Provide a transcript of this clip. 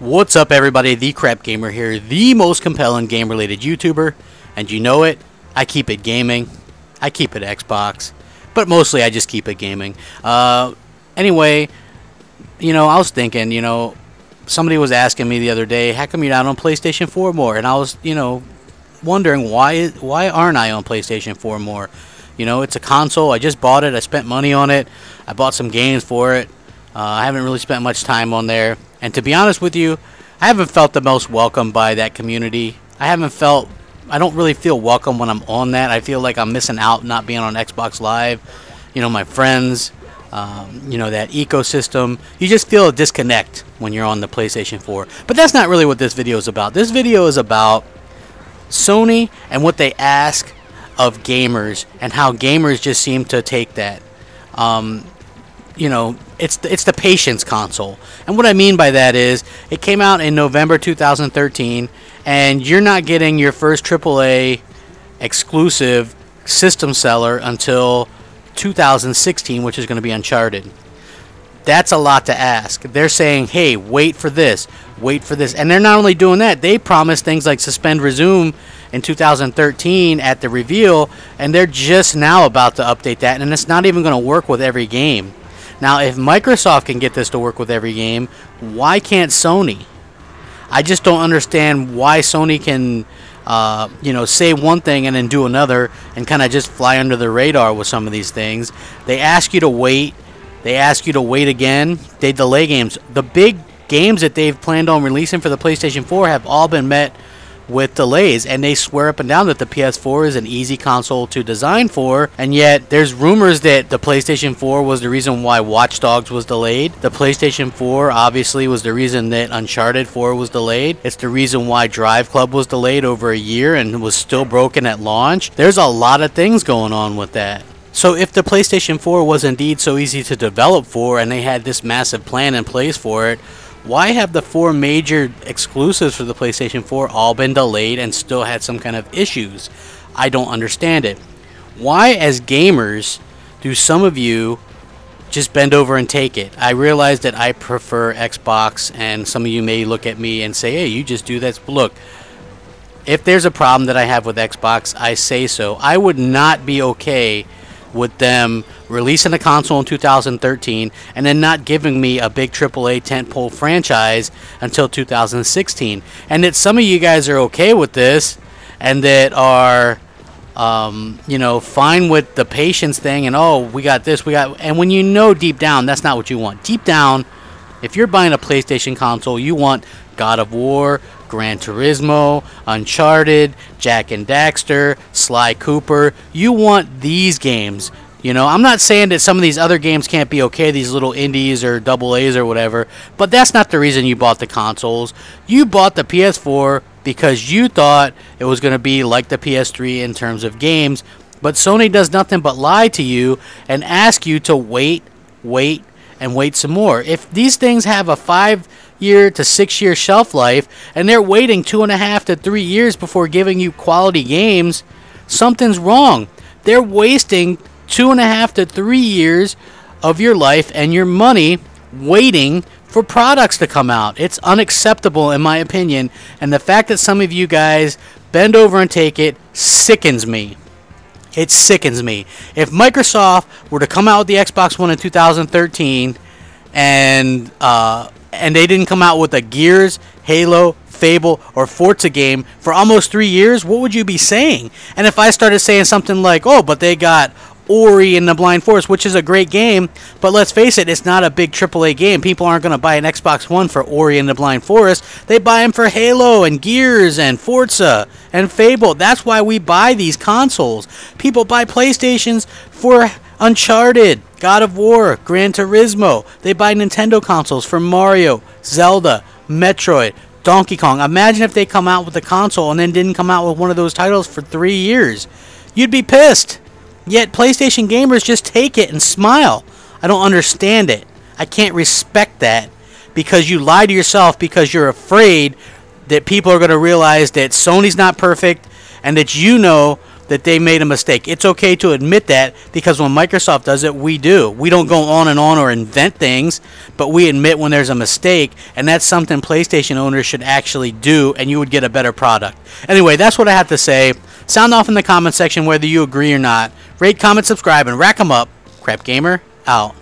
What's up, everybody? The Crap Gamer here, the most compelling game-related YouTuber, and you know it, I keep it gaming, I keep it Xbox, but mostly I just keep it gaming. Anyway, I was thinking, somebody was asking me the other day, how come you're not on PlayStation 4 more? And I was, wondering why aren't I on PlayStation 4 more? It's a console, I just bought it, I spent money on it, I bought some games for it, I haven't really spent much time on there. And to be honest with you, I haven't felt the most welcome by that community. I don't really feel welcome when I'm on that. I feel like I'm missing out not being on Xbox Live. My friends, that ecosystem. You just feel a disconnect when you're on the PlayStation 4. But that's not really what this video is about. This video is about Sony and what they ask of gamers and how gamers just seem to take that. It's the patience console. And what I mean by that is, it came out in November 2013, and you're not getting your first AAA exclusive system seller until 2016, which is going to be Uncharted. That's a lot to ask. They're saying, hey, wait for this. And they're not only doing that, they promised things like Suspend Resume in 2013 at the reveal, and they're just now about to update that, and it's not even going to work with every game. Now, if Microsoft can get this to work with every game, why can't Sony? I just don't understand why Sony can, say one thing and then do another and kind of just fly under the radar with some of these things. They ask you to wait. They ask you to wait again. They delay games. The big games that they've planned on releasing for the PlayStation 4 have all been met with delays, and they swear up and down that the PS4 is an easy console to design for, and yet there's rumors that the PlayStation 4 was the reason why Watch Dogs was delayed. The PlayStation 4 obviously was the reason that Uncharted 4 was delayed. It's the reason why Drive Club was delayed over a year and was still broken at launch. There's a lot of things going on with that. So if the PlayStation 4 was indeed so easy to develop for and they had this massive plan in place for it, why have the 4 major exclusives for the PlayStation 4 all been delayed and still had some kind of issues? I don't understand it. Why, as gamers, do some of you just bend over and take it? I realize that I prefer Xbox, and some of you may look at me and say, hey, you just do that. Look, if there's a problem that I have with Xbox, I say so. I would not be okay with them releasing a console in 2013 and then not giving me a big AAA tentpole franchise until 2016. And that some of you guys are okay with this and that are fine with the patience thing and, oh, we got this, and when you know deep down that's not what you want. Deep down, if you're buying a PlayStation console, you want God of War, Gran Turismo, Uncharted, Jak and Daxter, Sly Cooper. You want these games. I'm not saying that some of these other games can't be okay, these little indies or double A's or whatever, but that's not the reason you bought the consoles. You bought the PS4 because you thought it was going to be like the PS3 in terms of games, but Sony does nothing but lie to you and ask you to wait, and wait some more. If these things have a 5-year to 6-year shelf life and they're waiting 2.5 to 3 years before giving you quality games, something's wrong. They're wasting 2.5 to 3 years of your life and your money waiting for products to come out. It's unacceptable in my opinion, and the fact that some of you guys bend over and take it sickens me. It sickens me. If Microsoft were to come out with the Xbox One in 2013 and they didn't come out with a Gears, Halo, Fable, or Forza game for almost 3 years, what would you be saying? And if I started saying something like, oh, but they got Ori and the Blind Forest, which is a great game, but let's face it, it's not a big AAA game. People aren't going to buy an Xbox One for Ori and the Blind Forest. They buy them for Halo and Gears and Forza and Fable. That's why we buy these consoles. People buy PlayStations for Uncharted, God of War, Gran Turismo. They buy Nintendo consoles for Mario, Zelda, Metroid, Donkey Kong. Imagine if they come out with a console and then didn't come out with one of those titles for 3 years. You'd be pissed. Yet PlayStation gamers just take it and smile. I don't understand it. I can't respect that because you lie to yourself because you're afraid that people are going to realize that Sony's not perfect and that that they made a mistake. It's okay to admit that, because when Microsoft does it, we do. We don't go on and on or invent things, but we admit when there's a mistake, and that's something PlayStation owners should actually do, and you would get a better product. Anyway, that's what I have to say. Sound off in the comment section whether you agree or not. Rate, comment, subscribe, and rack 'em up. Crap Gamer, out.